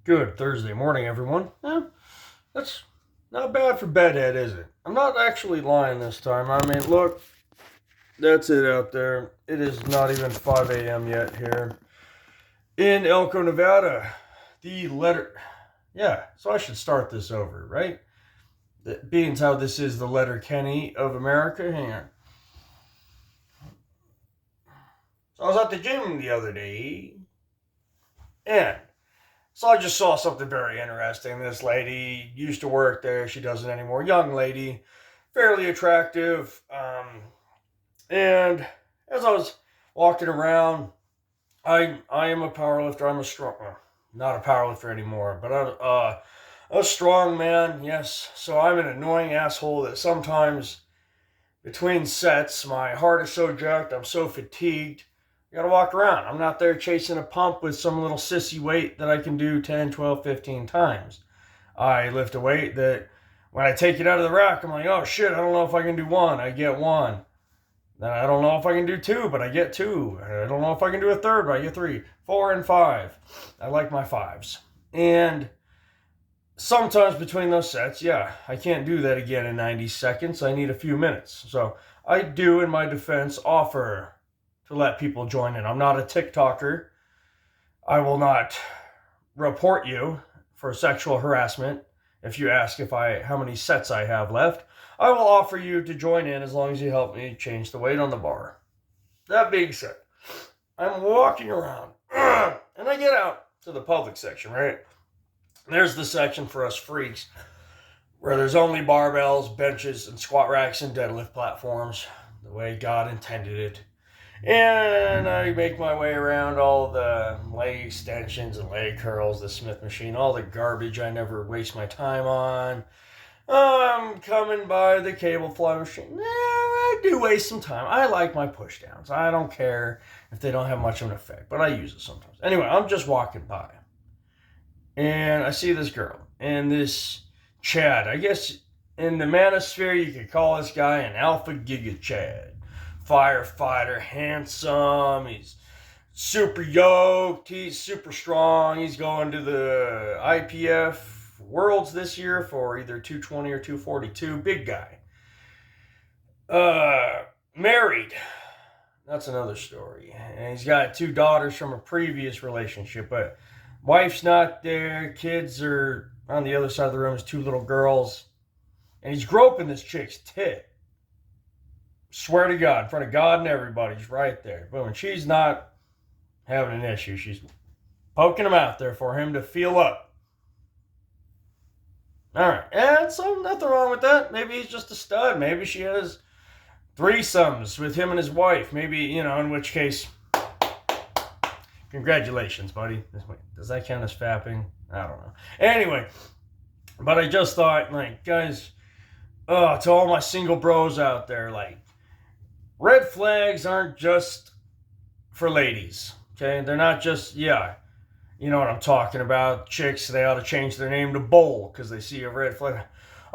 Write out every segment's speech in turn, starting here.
Good Thursday morning, everyone. That's not bad for bedhead, is it? I'm not actually lying this time. I mean, look, that's it out there. It is not even 5 a.m. yet here in Elko, Nevada. The letter. Yeah, so I should start this over, right? Being how this is the letter Kenny of America. Hang on. So I was at the gym the other day, and so I just saw something very interesting. This lady used to work there. She doesn't anymore. Young lady, fairly attractive. And as I was walking around, I am a powerlifter. I'm a strong, not a powerlifter anymore, but a strong man. Yes. So I'm an annoying asshole that sometimes between sets, my heart is so jacked. I'm so fatigued. I gotta walk around. I'm not there chasing a pump with some little sissy weight that I can do 10, 12, 15 times. I lift a weight that when I take it out of the rack, I'm like, oh shit, I don't know if I can do one. I get one. Then I don't know if I can do two, but I get two. I don't know if I can do a third, but I get three, four, and five. I like my fives. And sometimes between those sets, yeah, I can't do that again in 90 seconds. I need a few minutes. So I do, in my defense, offer to let people join in. I'm not a TikToker. I will not report you for sexual harassment if you ask how many sets I have left. I will offer you to join in as long as you help me change the weight on the bar. That being said, I'm walking around and I get out to the public section, right? There's the section for us freaks where there's only barbells, benches, and squat racks and deadlift platforms, the way God intended it. And I make my way around all the leg extensions and leg curls, the Smith machine, all the garbage I never waste my time on. I'm coming by the cable fly machine. I do waste some time. I like my push downs. I don't care if they don't have much of an effect, but I use it sometimes. Anyway, I'm just walking by. And I see this girl. And this Chad. I guess in the manosphere, you could call this guy an alpha giga Chad. Firefighter, handsome. He's super yoked. He's super strong. He's going to the IPF Worlds this year for either 220 or 242. Big guy. Married. That's another story. And he's got two daughters from a previous relationship, but wife's not there. Kids are on the other side of the room. His two little girls. And he's groping this chick's tit. Swear to God, in front of God and everybody, he's right there. But when she's not having an issue, she's poking him out there for him to feel up. Alright, and so nothing wrong with that. Maybe he's just a stud. Maybe she has threesomes with him and his wife. Maybe, in which case, congratulations, buddy. Does that count as fapping? I don't know. Anyway, but I just thought, guys, to all my single bros out there, red flags aren't just for ladies, okay? They're not just, you know what I'm talking about. Chicks, they ought to change their name to Bull because they see a red flag.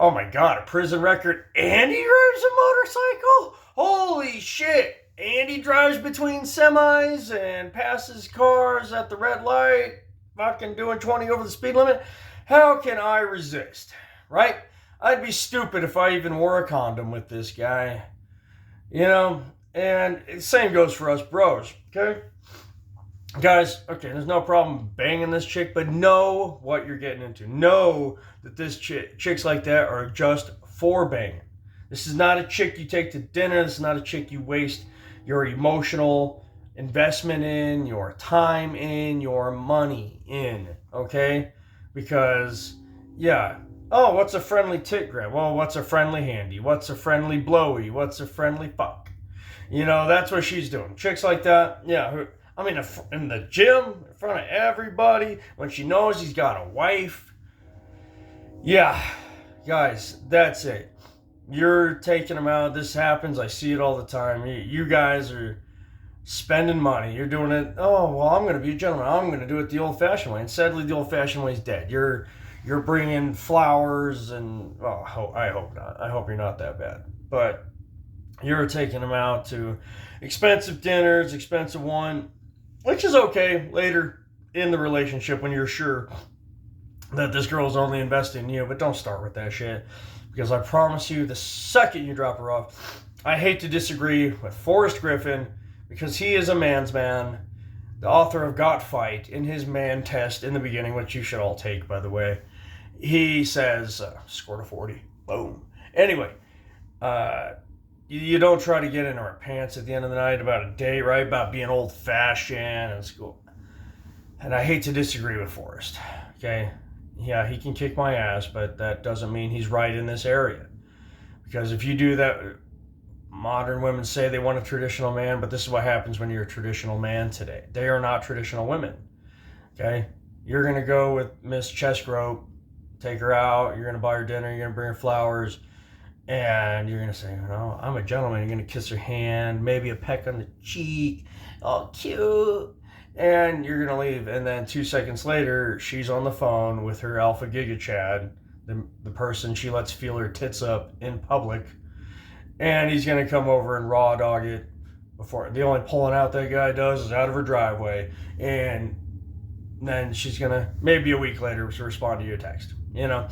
Oh my God, a prison record and he drives a motorcycle? Holy shit. Andy drives between semis and passes cars at the red light, fucking doing 20 over the speed limit. How can I resist, right? I'd be stupid if I even wore a condom with this guy. And the same goes for us bros, okay? Guys, okay, there's no problem banging this chick, but know what you're getting into. Know that this chicks like that are just for banging. This is not a chick you take to dinner. This is not a chick you waste your emotional investment in, your time in, your money in, okay? Because, what's a friendly tit grab? Well, what's a friendly handy? What's a friendly blowy? What's a friendly fuck? That's what she's doing. Chicks like that, in the gym, in front of everybody, when she knows he's got a wife. Yeah, guys, that's it. You're taking them out. This happens. I see it all the time. You guys are spending money. You're doing it. Oh, well, I'm going to be a gentleman. I'm going to do it the old-fashioned way. And sadly, the old-fashioned way is dead. You're bringing flowers and, I hope not. I hope you're not that bad. But you're taking them out to expensive dinners, expensive wine, which is okay later in the relationship when you're sure that this girl's only invested in you, but don't start with that shit. Because I promise you, the second you drop her off, I hate to disagree with Forrest Griffin, because he is a man's man, the author of Got Fight, in his man test in the beginning, which you should all take, by the way. He says, scored a 40. Boom. Anyway, you don't try to get in our pants at the end of the night about a date, right? About being old fashioned and school. And I hate to disagree with Forrest, okay? Yeah, he can kick my ass, but that doesn't mean he's right in this area. Because if you do that, modern women say they want a traditional man, but this is what happens when you're a traditional man today. They are not traditional women, okay? You're going to go with Miss Chesgrope, take her out, you're going to buy her dinner, you're going to bring her flowers, and you're going to say, you know, I'm a gentleman. You're going to kiss her hand, maybe a peck on the cheek, all cute, and you're going to leave. And then 2 seconds later, she's on the phone with her alpha giga chad, the person she lets feel her tits up in public, and he's going to come over and raw dog it. Before the only pulling out that guy does is out of her driveway, and then she's going to, maybe a week later, respond to your text, you know.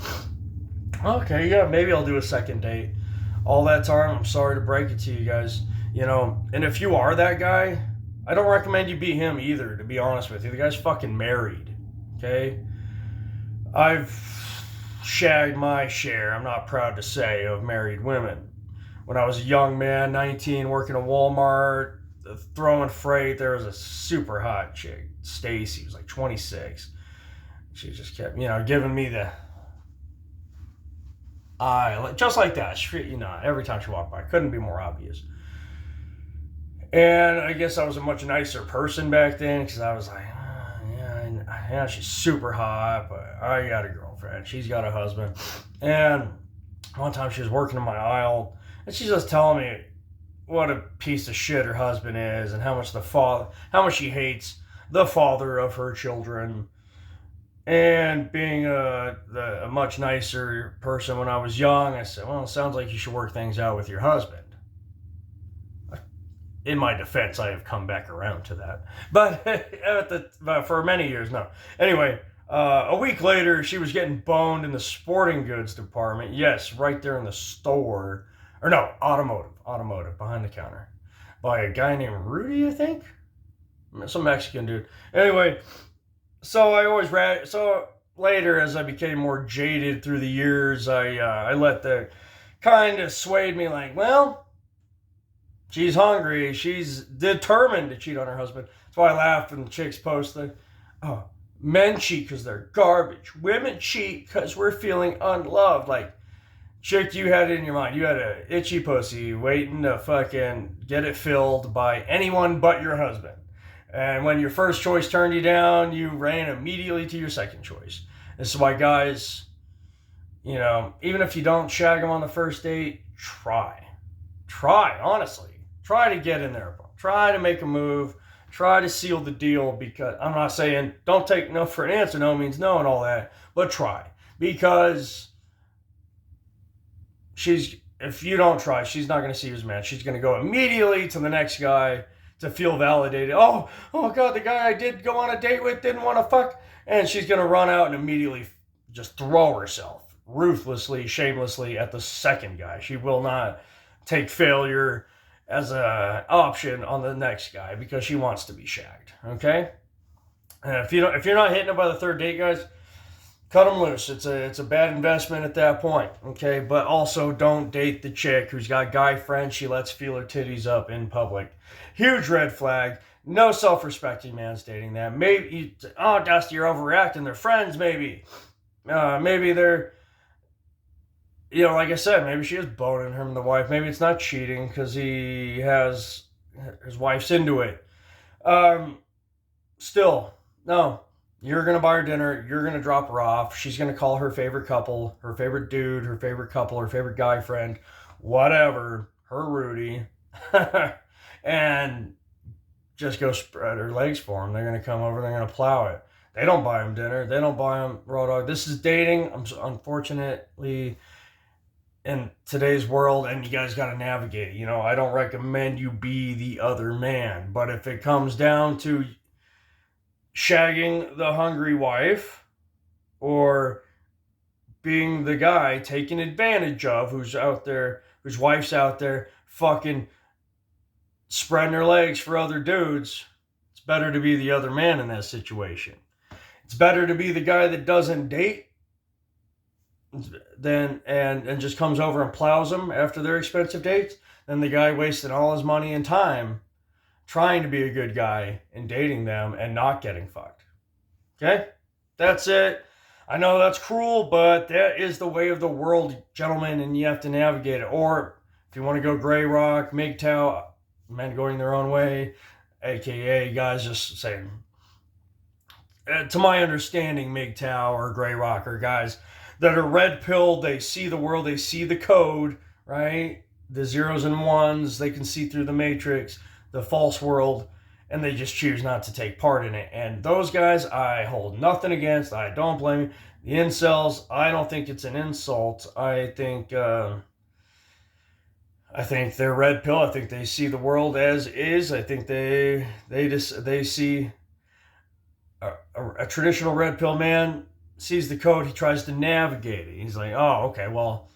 Okay, yeah, maybe I'll do a second date. All that time, I'm sorry to break it to you guys, you know. And if you are that guy, I don't recommend you be him either, to be honest with you. The guy's fucking married, okay? I've shagged my share, I'm not proud to say, of married women. When I was a young man, 19, working at Walmart, throwing freight, there was a super hot chick, Stacy, was like 26. She just kept, you know, giving me the eye, just like that, you know, every time she walked by. Couldn't be more obvious. And I guess I was a much nicer person back then, because I was like, yeah, she's super hot, but I got a girlfriend. She's got a husband. And one time she was working in my aisle, and she's just telling me what a piece of shit her husband is, and how much she hates the father of her children. And being a much nicer person when I was young, I said, well, it sounds like you should work things out with your husband. In my defense, I have come back around to that. But for many years, no. Anyway, a week later, she was getting boned in the sporting goods department. Yes, right there in the store. Or no, automotive, behind the counter. By a guy named Rudy, I think? Some Mexican dude. Anyway, so later, as I became more jaded through the years, I let the kind of swayed me like, well, she's hungry. She's determined to cheat on her husband. That's why I laughed when the chicks post the, oh, men cheat because they're garbage. Women cheat because we're feeling unloved. Like, chick, you had it in your mind. You had a itchy pussy waiting to fucking get it filled by anyone but your husband. And when your first choice turned you down, you ran immediately to your second choice. This is why guys, you know, even if you don't shag them on the first date, try, honestly. Try to get in there. Try to make a move. Try to seal the deal, because I'm not saying don't take no for an answer. No means no and all that. But try. Because if you don't try, she's not going to see you as a man. She's going to go immediately to the next guy to feel validated. Oh God, the guy I did go on a date with didn't want to fuck. And she's going to run out and immediately just throw herself ruthlessly, shamelessly at the second guy. She will not take failure as an option on the next guy because she wants to be shagged. Okay? And if you're not hitting it by the third date, guys, cut them loose. It's a bad investment at that point. Okay? But also don't date the chick who's got guy friends she lets feel her titties up in public. Huge red flag. No self-respecting man's dating that. Maybe, Dusty, you're overreacting. They're friends, maybe. Maybe they're, you know, like I said, maybe she is boning him, the wife. Maybe it's not cheating because he has his wife's into it. Still, no. You're going to buy her dinner. You're going to drop her off. She's going to call her favorite couple, her favorite dude, her favorite couple, her favorite guy friend, whatever, her Rudy, and just go spread her legs for them. They're going to come over. They're going to plow it. They don't buy them dinner. They don't buy them raw dog. This is dating. Unfortunately, in today's world, and you guys got to navigate it. You know, I don't recommend you be the other man. But if it comes down to shagging the hungry wife, or being the guy taken advantage of who's out there, whose wife's out there fucking spreading her legs for other dudes. It's better to be the other man in that situation. It's better to be the guy that doesn't date than and just comes over and plows them after their expensive dates than the guy wasting all his money and time trying to be a good guy and dating them and not getting fucked. Okay? That's it. I know that's cruel, but that is the way of the world, gentlemen, and you have to navigate it. Or if you want to go Grey Rock, MGTOW, men going their own way, aka guys just saying, to my understanding, MGTOW or Grey Rock are guys that are red pilled. They see the world, they see the code, right? The zeros and ones, they can see through the matrix, the false world, and they just choose not to take part in it. And those guys, I hold nothing against. I don't blame you. The incels, I don't think it's an insult. I think they're red pill. I think they see the world as is. I think they see a traditional red pill man sees the code. He tries to navigate it. He's like, oh, okay, well,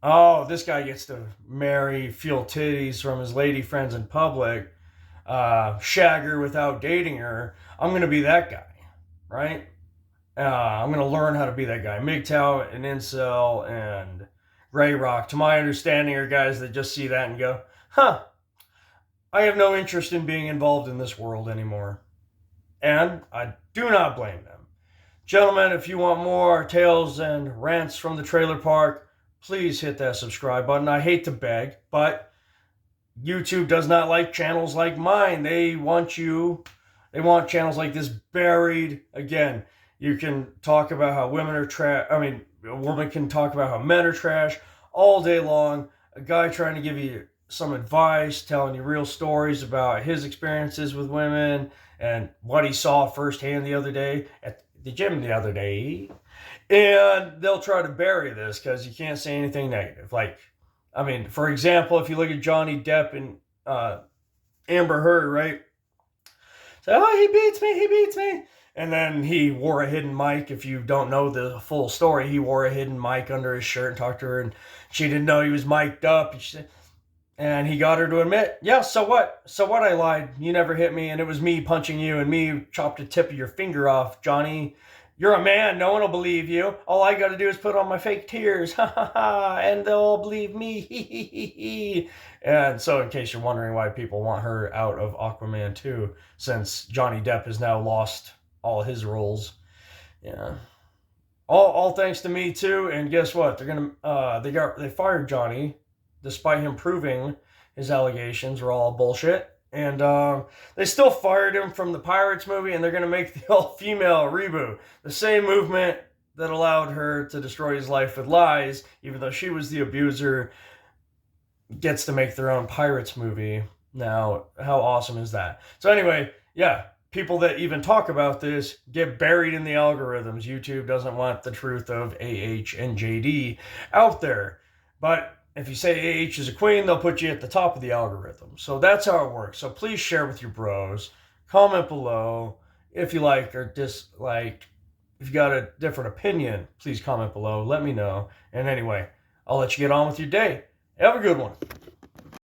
oh, this guy gets to marry, feel titties from his lady friends in public, shag her without dating her. I'm going to be that guy, right? I'm going to learn how to be that guy. MGTOW and Incel and Grey Rock, to my understanding, are guys that just see that and go, huh, I have no interest in being involved in this world anymore. And I do not blame them. Gentlemen, if you want more tales and rants from the trailer park, please hit that subscribe button. I hate to beg, but YouTube does not like channels like mine. They want channels like this buried. Again, you can talk about how women are trash. I mean, a woman can talk about how men are trash all day long. A guy trying to give you some advice, telling you real stories about his experiences with women and what he saw firsthand the other day at the gym the other day. And they'll try to bury this because you can't say anything negative. Like, I mean, for example, if you look at Johnny Depp and Amber Heard, right? Say, oh, he beats me. And then he wore a hidden mic. If you don't know the full story, he wore a hidden mic under his shirt and talked to her, and she didn't know he was mic'd up. And he got her to admit, yeah, so what? So what? I lied. You never hit me, and it was me punching you, and me chopped the tip of your finger off, Johnny. You're a man. No one will believe you. All I got to do is put on my fake tears, and they'll all believe me. And so, in case you're wondering why people want her out of Aquaman 2, since Johnny Depp has now lost all his roles, yeah, all thanks to me too. And guess what? They fired Johnny, despite him proving his allegations were all bullshit. And they still fired him from the Pirates movie, and they're going to make the all-female reboot. The same movement that allowed her to destroy his life with lies, even though she was the abuser, gets to make their own Pirates movie. Now, how awesome is that? So anyway, yeah, people that even talk about this get buried in the algorithms. YouTube doesn't want the truth of AH and JD out there. But if you say AH is a queen, they'll put you at the top of the algorithm. So that's how it works. So please share with your bros. Comment below if you like or dislike. If you got a different opinion, please comment below. Let me know. And anyway, I'll let you get on with your day. Have a good one.